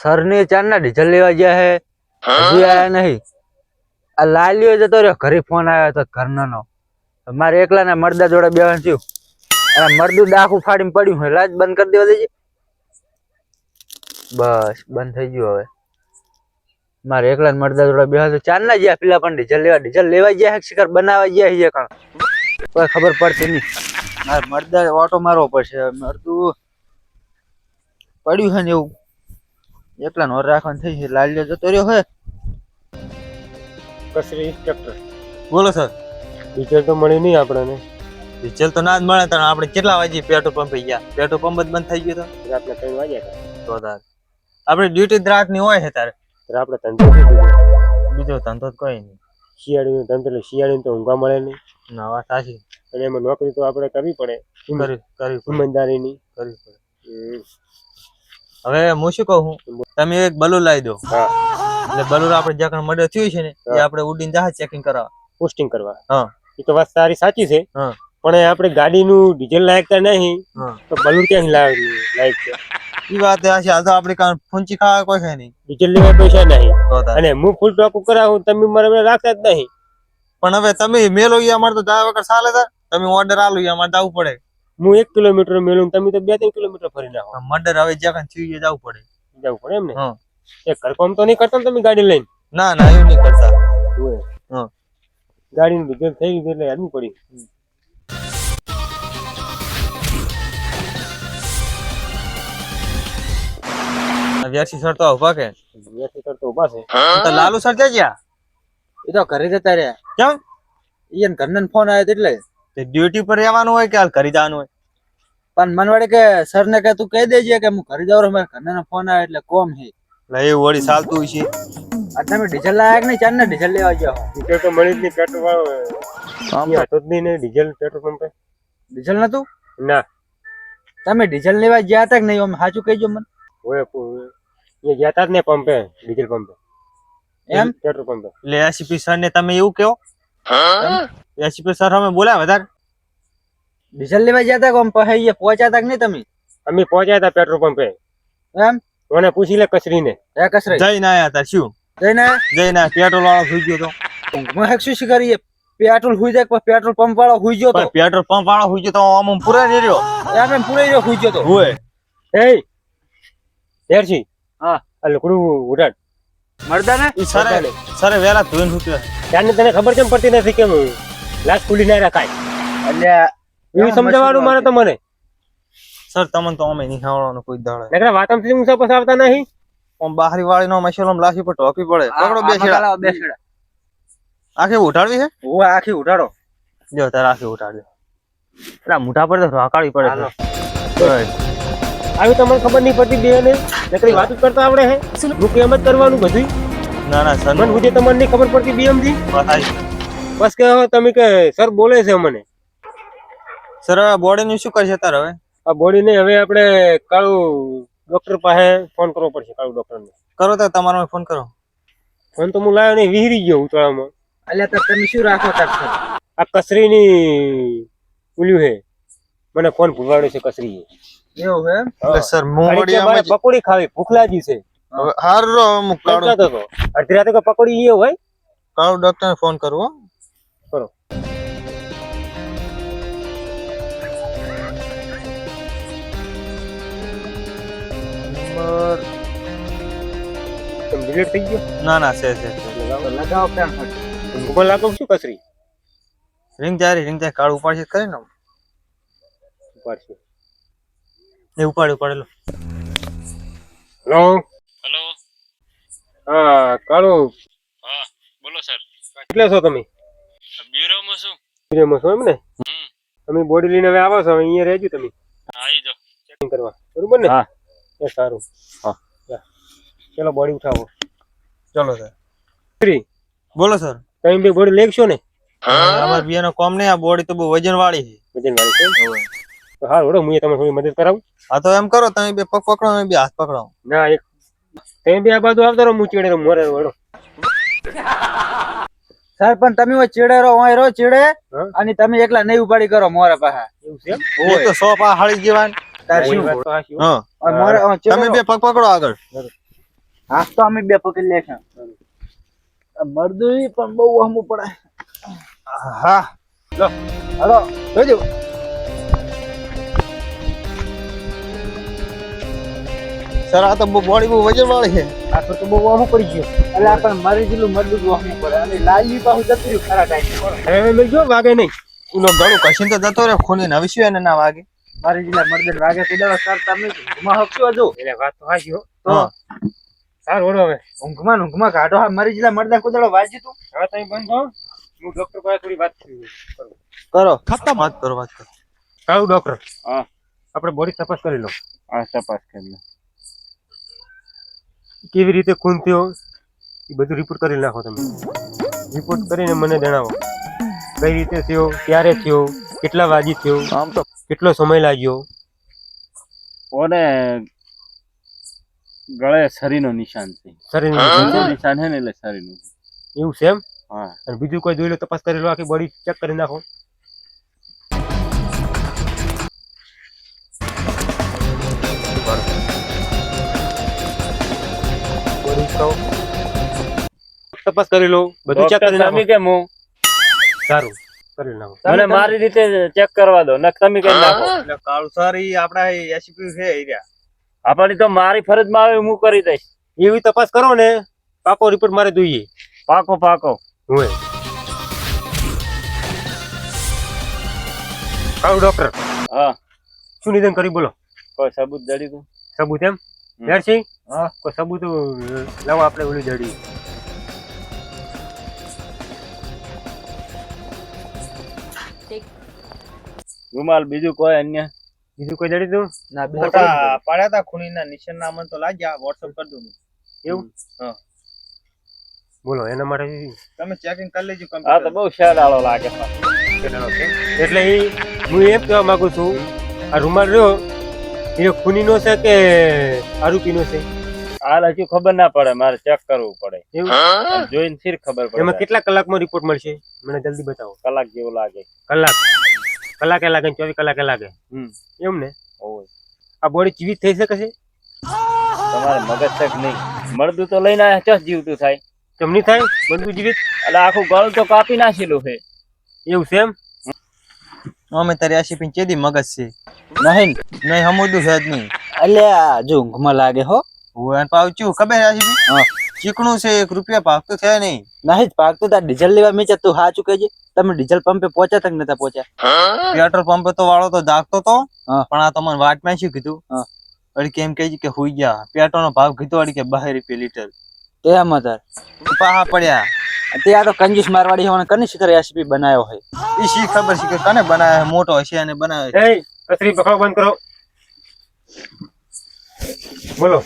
Sir ને ચાર ના ડીઝલ લેવા ગયા હે, હજી આયા નહીં. આ લાલીઓ જતો રહ્યો, ઘરે ફોન આવ્યો હતો ઘરનો નો. મારે એકલા ને મરદા જોડે બેવાનું થયું. અને મરદું ડાકું ફાડીને પડ્યું હોય, લાજ બંધ કરી દેવા દેજે. બસ બંધ થઈ ગયું હવે. મારે એકલા ને મરદા જોડે બેવા તો ચાર ના ગયા પેલા પણ ડીઝલ લેવા ગયા શિકાર બનાવવા ગયા છે કણ કોઈ ખબર પડતી નહીં. મારે મરદા ઓટો મારવો પડશે. મરદું પડ્યું છે ને એવું એકલા નો રાખવાનું થઈ છે. લાલ્યો જતો રહ્યો હે. કસરી ઇન્સ્પેક્ટર બોલો સર. ડીઝલ તો મળી નહીં આપણને. ડીઝલ તો ના જ મળે. તો આપણે કેટલા વાગે પેટ્રોલ પંપે ગયા? પેટ્રોલ પંપ જ બંધ થઈ ગયો રાતના 3 વાગ્યા તો તાર આપણે ડ્યુટી રાત ની હોય છે તારે. આપણે ધંધો થઈ ગયો. બીજો ધંધો જ કોઈ નહીં. શિયાળીનો ધંધો એટલે શિયાળીને તો ઊંઘવા મળે નહીં. ના વાત સાચી. અને એમાં નોકરી તો આપણે કરવી પડે. કરવી ઈમાનદારીની કરવી પડે. હવે હું શું કહું, તમે એક બલૂન લાવી દો. હા એટલે બલૂન આપણે જ્યાં મર્ડર થયું છે ને એ આપણે ઉડીને જહાજ ચેકિંગ કરાવવા, પોસ્ટિંગ કરવા. હા એ તો વાત સારી સાચી છે. હા પણ આપણે ગાડીનું ડીઝલ લાયકતા નહીં હા તો બલૂન ક્યાંથી લાયક છે? એ વાત છે. હાલ તો આપણે કાં ફૂંચી ખાવા કોઈ છે નહીં. ડીઝલ લેવા પૈસા નહીં તો તાર. અને હું ફૂલ ટોકું કરાવું તમે મારા રાખતા જ નહીં. પણ હવે તમે મેલો ઈ અમારે તો જાય વગર ચાલે તાર. તમે ઓર્ડર આલો ઈ અમારે જવું પડે. હું 1 કિલોમીટર મેલું તમે તો 2-3 કિલોમીટર ફરી નાખો. મર્ડર હવે જ્યાં થયું એ જવું પડે. જવું પડે એમ ને? હા એ ઘરકામ તો નહીં કરતા ને તમે ગાડી લઈને? ના ના એવું નહીં કરતા. હા ગાડીનું ડીઝલ થઈ ગયું એટલે આદમી પડી. વ્યાસી સર તો ઉભા કે વ્યવસ્થિત કરતો ઉભા છે. તો લાલુ સર ક્યાં ગયા? એ તો ઘરે જતા રહ્યા. કેમ? ઈયન ઘરના ફોન આવ્યો એટલે. તે ડ્યુટી પર રહેવાનું હોય કે હાલ ઘરે જવાનું હોય? પણ મનવાડે કે સર ને કે તું કહી દેજે કે હું ઘરે જાઉં. મારા ઘરના ફોન આવ્યો એટલે કોમ છે. એટલે એ વળી ચાલતું છે. આ તમે ડીઝલ લાયા કે નહીં? ચાર ને ડીઝલ લેવા ગયા હો. ડીઝલ તો મળી જ નહીં. પેટ્રોલ વાળો હતો જ નહીં ને ડીઝલ પેટ્રોલ પંપે. ડીઝલ નતું? ના તમે ડીઝલ લેવા ગયા હતા કે નહીં? અમે સાચું કહીજો મને. હોય એ ગયા તા જ ને પંપે, ડીઝલ પંપે એમ પેટ્રોલ પંપે. એટલે એસીપી સર ને તમે એવું કહો? એસીપી સર અમે બોલ્યા વધારે ડીઝલ લેવા ગયા હતા કે આમ પછી પહોંચ્યા હતા કે નહીં તમે? અમે પહોંચ્યા હતા પેટ્રોલ પંપે. એમ મને પૂછી લે કસરીને. હે કસરે જઈને આયા હતા. શું જઈને જઈને પેટ્રોલ વાળો સુઈ ગયો તો? ઊંઘમાં હેક શું કરીએ? પેટ્રોલ હુઈ જાય કે પેટ્રોલ પંપ વાળો હુઈ ગયો તો? પેટ્રોલ પંપ વાળો સુઈ ગયો તો આમ પૂરા નહીં રહ્યો. એમ પૂરે રહ્યો હુઈ ગયો તો. હોય એ હેરજી હા આ લોકડું ઉડાડ. મરદા ને ઈ સરે વેલા ધોઈને સુત્યો. ત્યાંની તને ખબર કેમ પડતી નથી કેમ લાશ ખુલી ના રખાય? એટલે એવું સમજાવવાનું મારે તો મને. સર તમને તો અમે નહીં ખાવડાવવાનું કોઈ દાડે. નકરા વાતમથી મુસા પાસે આવતા નહીં. આમ બાહરી વાળી નો મસાલો લાસી પર ટોપી પડે. પકડો બે છેડા. બે છેડા આખી ઉઠાડવી છે? ઓ આખી ઉઠાડો. જો તાર આખી ઉઠાડજો. એટલે મોઢા પર તો રાકાળી પડે હાલો. છે. આવી તો મને ખબર નહીં પડતી બે ને નકરી વાત જ કરતા આવડે હે. હું કેમ જ કરવાનું બધું. ના ના સર મને મુજે તમને નહીં ખબર પડતી બીએમજી. બસ કે તમે કે સર બોલે છે મને. સર હવે બોડી નું શું કરશે તાર હવે? આ બોડી ને હવે આપણે કાળુ ડોક્ટર પાસે ફોન કરવો પડશે. કાળુ ડોક્ટર ને કરો તો તમારો ફોન કરો. ફોન તો હું લાવ્યો નહીં, વિહરી ગયો ઉતળામાં. એટલે તો તમે શું રાખો તાર? આ કસરીની ઉલ્યું હે મને ફોન ભૂલવાડ્યો છે કસરી. એવું હે? એટલે સર મોડી આમાં પકોડી ખાવી ભૂખ લાગી છે. હવે હારો અમુક કાળો તો અડધી રાતે કે પકોડી એ હોય. કાળો ડોક્ટર ફોન કરવો. કરો નંબર તમે ડિલીટ થઈ ગયો? ના ના છે લગાવો પેન. મોબાઈલ લાગો શું કસરી રિંગ જાય કાળ ઉપાડશે કરે ને ઉપાડશે. એ ઉપાડેલો. Hello hello. હા કાળુ હા બોલો સર. કેટલા છો તમે? બ્યુરોમાં છું. બ્યુરોમાં છો એમ ને? તમે બોડી લઈને હવે આવો છો, હવે અહીંયા રહેજો તમે આવી જાઓ. ચેકિંગ કરવા. બરોબર ને? હા એ સારું. હા ચલો બોડી ઉઠાવો. ચલો સર. બોલો સર. તમે બે બોડી લેખશો ને? અમાર બીયાનો કોમ નહીં. આ બોડી તો બહુ વજન વાળી છે. વજન વાળી છે? તો હા હોડો હું તમને થોડી મદદ કરાવું. હા તો એમ કરો તમે બે પગ પકડો અમે બે હાથ પકડાવો. ના એક તમે બે આ બાજુ આવતા રહો, હું ચીડે મોરે વળો. સર પણ તમે ઓ ચીડે રહો, ઓય રહો ચીડે અને તમે એકલા નહીં ઉપાડી કરો મોરા પાસે. એવું છે એમ? એ તો સો પા હાળી જેવાન. તાર શું? વાત તો હાચી હો. હા ઓય મોરા તમે બે પગ પકડો આગળ. હા તો અમે બે પકડી લેશે મરદું પણ બહુ વહમું પડે. હા લો હાલો જોજો. સર આ તો બોડી બહુ વજન વાળી છે. આ તો બહુ વાહું પડી ગયો. એટલે પણ મારી જેટલું મરદું વહમું પડે અને લાલી પાછું જતું રહ્યું ખરા ટાઈમ. હવે મેં જો વાગે નહીં. ઉનો ઘણું કશીને તો જતો રે ખૂની ને વિશ્વ એને ના વાગે. મારી જેટલા મરદું વાગે કુદાડો સર તમે ઊંઘમાં હકશો જો એટલે વાત તો હાચી હો. હા સારું ઓળો હવે. ઊંઘમાં કાઢો. હા મારી જેટલા મરદા કુદાડો વાંચી તું હવે તમે બંધ થો. હું ડોક્ટર પાસે થોડી વાત કરું. કરો. વાત કરો વાત કરો. કાળુ ડોક્ટર. હા. આપણે બોડી તપાસ કરી લો. આ તપાસ કરી લો. કેવી રીતે ખૂન થયો એ બધું રિપોર્ટ કરી નાખો તમે. રિપોર્ટ કરીને મને જણાવો કઈ રીતે થયો, ક્યારે થયો, કેટલા વાગે થયો, આમ તો કેટલો સમય લાગ્યો. ઓને ગળે શરીરનો નિશાન છે. શરીરનું નિશાન છે ને એટલે શરીરનું. એવું છે એમ. હા. અને બીજું કોઈ જોઈ લો, તપાસ કરી લો, આખી બોડી ચેક કરી નાખો. તપાસ કરી લો, બધું ચેક કરી નાખો. કેમ હું સારું કરી નાખો. મને મારી રીતે ચેક કરવા દો નક તમે કરી નાખો. એટલે કાળુ સર ઈ આપડા એસીપી છે ઈ રહ્યા. આપણી તો મારી ફરજમાં આવે હું કરી દઈશ. એવી તપાસ કરો ને, પાકો રિપોર્ટ મારે જોઈએ. પાકો પાકો. હું કાળુ ડોક્ટર હા. શું નિદાન કરી બોલો. કોઈ સબૂત જડી દો. સબૂત એમ યાર છે. હા. કોઈ સબૂત લાવો આપણે ઓલી જડી. રૂમાલ બીજું કોઈ અન્ય બીજું કોઈ જડી દઉં. ના બે ફોટા પાડ્યા તા ખૂનીના નિશાનના અમને તો લાગ્યા. વોટ્સઅપ કરી દઉં. એવું હા. બોલો એના માટે તમે ચેકિંગ કરી લેજો. આ તો બહુ શેડાળો લાગે છે. એટલે હું એમ કહેવા માંગુ છું, આ રૂમાલ રહ્યો એ ખૂનીનો છે કે આરોપીનો છે? હાલ હજુ ખબર ના પડે, મારે ચેક કરવું પડે. એવું જોઈને સિર ખબર એમાં પડે. કેટલા કલાકમાં રિપોર્ટ મળશે? મને જલ્દી બતાવો. કલાક જેવું લાગે. કલાકે લાગે ને 24 કલાકે લાગે એમ ને? ઓય આ બોડી જીવિત થઈ શકે છે? તમારે મગજ તક નહીં. મળદું તો લઈને આયા ચસ જીવતું થાય. કેમ નહીં થાય? બંધુ જીવિત એટલે આખું ગળું તો કાપી નાખેલું છે. એવું છે એમ? અમે તારી એસીપી ચેદી મગજ છે નહીં નહીં હમુદું છે જ નહીં. અલ્યા જો ઊંઘમાં લાગે હો. હું પાવચ્યું ખબર એસીપી. હા. ચીકણું છે, 1 રૂપિયા ભાગતું છે નહીં. નહીં જ પાકતું તાર ડીઝલ લેવા મીચે તું સાચું કહેજે. તમે ડીઝલ પંપે પહોંચ્યા તક નતા પહોંચ્યા? પેટ્રોલ પંપે તો વાળો તો જાગતો તો, હા. પણ આ તમને વાટમાં શું કીધું? હા. અડી કેમ કહે કે હુઈ ગયા. પેટ્રોલ નો ભાવ કીધો અડી કે 12 રૂપિયા લીટર. તેમ તાર પાહા પડ્યા. તે આ તો કંજૂસ મારવાડી હોવાને કની શિખર એસીપી બનાવ્યો હોય. ઈ શી ખબર છે કે કને બનાવે, મોટો હશે અને બનાવે છે. એ કચરી બખાવ બંધ કરો. બોલો.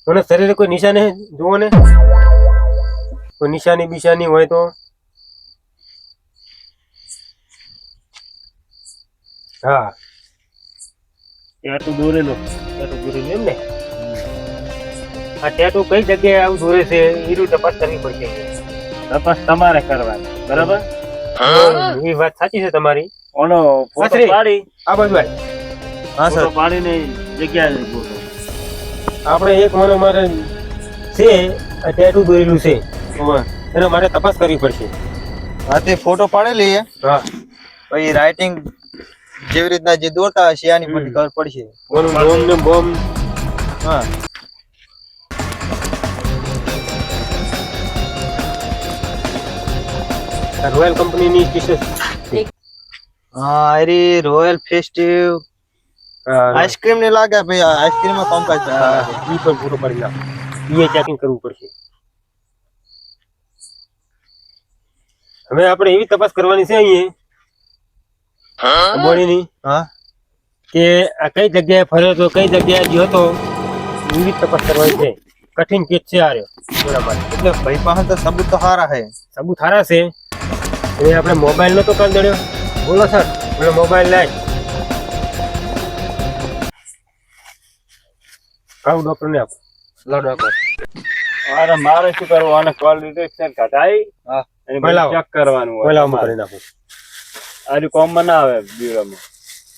મને શરીરે કોઈ નિશાની જુઓ ને, કોઈ નિશાની બિશાની હોય તો. હા ટેટુ દોરેલો એમ ને? આ ટેટુ કઈ જગ્યાએ આવું દોરે છે એનું તપાસ કરવી પડશે. તપાસ તમારે કરવાની, બરાબર? એ વાત સાચી છે તમારી. ઓનો ફોટો કચરી. પાડી આ બાજુ આય. હા સર. ફોટો પાડીને જગ્યાએ ગોઠવો. આપણે એક મનો મારે છે આ ટેટુ દોરેલું છે, એના માટે તપાસ કરવી પડશે. હા તે ફોટો પાડેલી છે. હા પછી રાઇટિંગ જેવી રીતના જે દોરતા હશે એની બધી ખબર પડશે. ઓનું બોમ્બ ને બોમ્બ. હા રોયલ કંપનીની ટી-શર્ટ. હા અરે રોયલ ફેસ્ટિવ આઈસ્ક્રીમ ને લાગે ભાઈ. આઈસ્ક્રીમ માં કામકાજ કરતા લાગે. ઈ પણ પૂરો પાડી નાખો. એ ચેકિંગ કરવું પડશે. હવે આપણે એવી તપાસ કરવાની છે અહીંયા બોડીની હા કે આ કઈ જગ્યાએ ફર્યો હતો, કઈ જગ્યાએ ગયો હતો, એવી તપાસ કરવાની છે. કઠિન કેસ છે આ રહ્યો. બરાબર. એટલે ભાઈ પાસે તો સબૂત તો સારા છે. સબૂત સારા છે. એ આપણે મોબાઈલ નતો કરી દેડ્યો. બોલો સર, બોલો મોબાઈલ લાય. કાઉ ડોક્ટર ને આપો. લો ડોક્ટર. અરે મારે શું કરવું? આને કોલ ડિટેક્શન ઘટાઈ હા. અને બોલાવો. ચેક કરવાનું હોય. બોલાવમાં કરી નાખો. આરી કોમમાં ના આવે બ્યુરોમાં.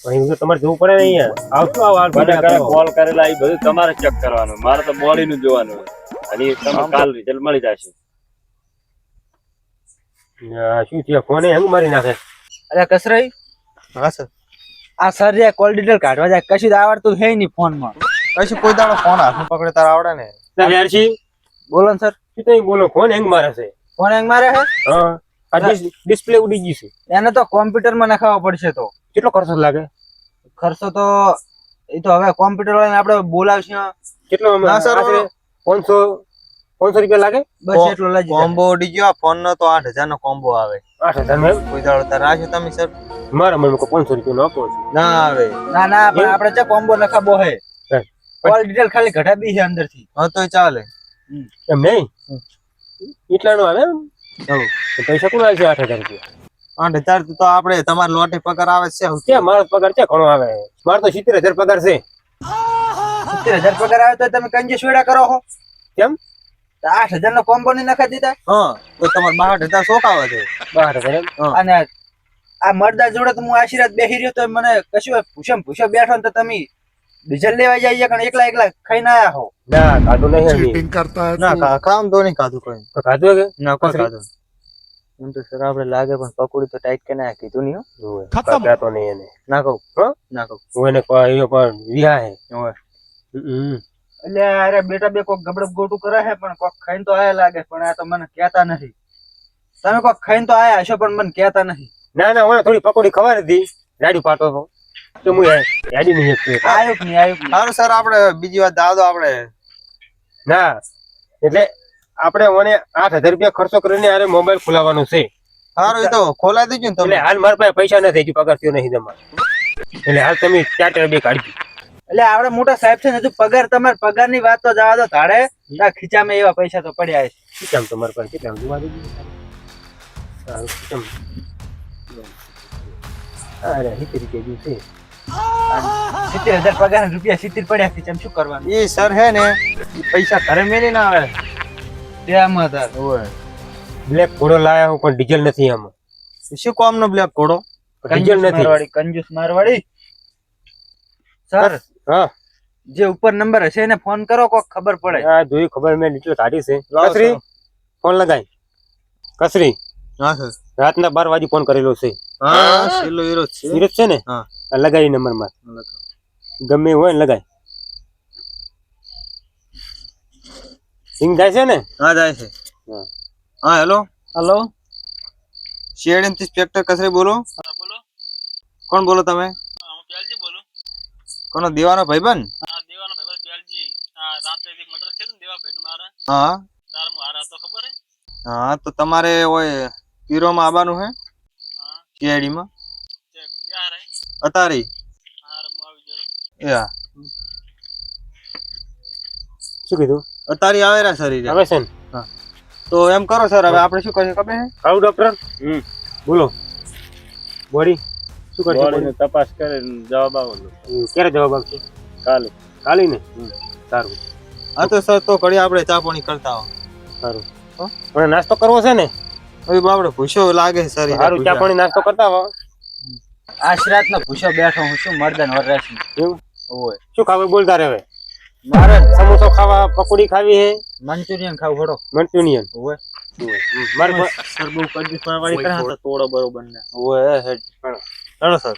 અહીં તો તમારે જવું પડે ને અહીંયા આવશું મને ઘરે કોલ કરેલા એ બધું તમારે ચેક કરવાનું મારે તો બોડી નું જોવાનું હોય. અને એ તમને કાલ રિઝલ્ટ મળી જશે. શું થયું ફોને હેંગ મારી નાખે અરે કસરાઈ હા સર આ સર રે કોલ ડિટેલ કાઢવા જાય કશું જ આવડતું હે નહીં ફોનમાં. કશું કોઈ દાડો ફોન હાથમાં પકડે તાર આવડે ને યારશી બોલો ને સર. શું તમે બોલો ફોન હેંગ મારે છે ફોન હેંગ મારે હે? હા આ ડિસ્પ્લે ઉડી ગઈ છે એને તો કોમ્પ્યુટરમાં નખાવવો પડશે. તો કેટલો ખર્ચો લાગે ખર્ચો તો એ તો હવે કોમ્પ્યુટર વાળાને આપણે બોલાવશું. કેટલો ના સર, આશરે 500 રૂપિયા લાગે બસ એટલો લઈ જાય. કોમ્બો ઉડી ગયો ફોન નો તો 8,000 નો કોમ્બો આવે 8,000 માં કોઈ દાડો તાર રાખ્યો તમે સર મારા મનમાં 500 રૂપિયા નો આપો છે ના આવે ના ના પણ આપણે ચા કોમ્બો નખાબો હે. હા. કોલ ડિટેલ ખાલી ઘટાડી છે અંદરથી. હા તોય ચાલે એમ નહીં એટલા નો આવે એમ તો પૈસા કોણ આવે છે 8,000 રૂપિયા 8,000 તો આપણે તમારે લોટે પગાર આવે છે ક્યાં મારો પગાર ક્યાં ઘણો આવે મારો તો 70,000 પગાર છે 70,000 પગાર આવે તો તમે કંજૂસ વેડા કરો છો. કેમ 8,000 નો કોમ્બો નહીં નખા દીધા. હા તો તમારે 62,000 શોખ આવે છે 12,000 એમ અને આ મરદા જોડે તો હું આશીર્વાદ બેહી રહ્યો તો મને કશું પૂછો બેઠો ને તો તમે ડીઝલ લેવા જાય કારણ એકલા ખાઈને આયા હો. ના કાઢું નહીં चीटिंग करता है ના तू। કામ તો નહીં ખાધું કોઈ તો કાઢું કે ના કોઈ ખાધું એમ તો સર આપણે લાગે પણ પકોડી તો ટાઈટ કે ના કીધું નહીં હો. खत्म। કાઢતો નહીં એને ના કહું હા? ના કહું હું એને કહ્યું પણ વિહા હે ઓય. એટલે અરે બેટા બે કોક ગબડબ ગોટું કરે છે પણ કોક ખાઈને તો આયા લાગે પણ આ તો મને કહેતા નથી. તમે કોક ખાઈને તો આયા હશો પણ મને કહેતા નથી. ના ના મને થોડી પકોડી ખબર હતી રાડી પાતો હતો તો હું યાદી નહીં શકતો આયુક નહીં. સારું સર આપણે બીજી વાત દાદો આપણે ના એટલે આપણે મને 8,000 રૂપિયા ખર્ચો કરીને આરે મોબાઈલ ખોલાવવાનો છે સારું એ તો ખોલાઈ દેજો ને એટલે તમે હાલ મારા પાસે પૈસા નથી હજુ પગાર થયો નહીં તમારે એટલે હાલ તમે 4 બે કાઢજો એટલે આવડે મોટા સાહેબ છે ને હજુ પગાર તમારે પગારની વાત તો જવા દો તારે આ ખીચામાં એવા પૈસા તો પડ્યા છે. કેમ તમારે પાસે કેટલા જોવા દેજો સારું કેમ અરે હિત રીતે જો છે 70,000 પગાર રૂપિયા 70 પડ્યા ખીચામાં શું કરવાનું? એ સર હે ને ઈ પૈસા ઘરે મેલી ના આવે તેમાં તાર ઓય બ્લેક ઘોડો લાયા હું પણ ડીઝલ નથી આમાં શું કામ નો બ્લેક ઘોડો ડીઝલ નથી કંજૂસ મારવાડી. સર હા જે ઉપર નંબર હશે એને ફોન કરો કોક ખબર પડે. આ જોઈ ખબર મેં ડિટેલ કાઢી છે લાવો કસરી સર. ફોન લગાય કસરી હા સર રાતના 12 વાગે ફોન કરેલો છે હા છેલ્લો હીરો જ છે સિરપ છે ને હા. આ લગાઈ નંબર માં ગમે એવું હોય ને લગાય સિંગ જાય છે ને હા જાય છે હા. હા હેલો હલો સીઆઈડી ઇન્સ્પેક્ટર કસરે બોલો બોલો કોણ બોલો તમે હું પ્યાલજી બોલું. કોનો દેવાનો ભાઈબંધ હા દેવાનો ભાઈ પ્યાલજી. આ રાતે મર્ડર થયું ને દેવા ભાઈ મારા હા તાર હું હારા તો ખબર હે. હા તો તમારે ઓય પીરોમાં આવવાનું હે હા સીઆઈડી માં તે ક્યાં રે અતારી હાર હું આવી જડો. યા શું કીધું અતારી આવે રા શરીર આવે છે ને તો એમ કરો સર હવે આપણે શું કરીએ ખબર હે આવું ડોક્ટર બોલો બોડી શું કરશે બોડીની તપાસ કરીને જવાબ આવવાનો ક્યારે જવાબ આવશે કાલે. કાલી ને સારું હા તો સર તો ઘડી આપણે ચા પાણી કરતા હો સારું મને નાસ્તો કરવો છે ને હવે બાપડે ભૂસ્યો લાગે છે સર સારું ચા પાણી નાસ્તો કરતા હો આશરાત નો પૂછો બેઠો હું શું મર્દન વરરાશી. એવું ઓય શું ખાવું બોલતા રહે મારે સમોસો ખાવા પકોડી ખાવી હે મંચુરિયન ખાવ ઘોડો. મંચુરિયન ઓય મારે સર બહુ કંજૂસ વાળી કરે તો તોડો બરોબર ને ઓય હેડ ચાલો સર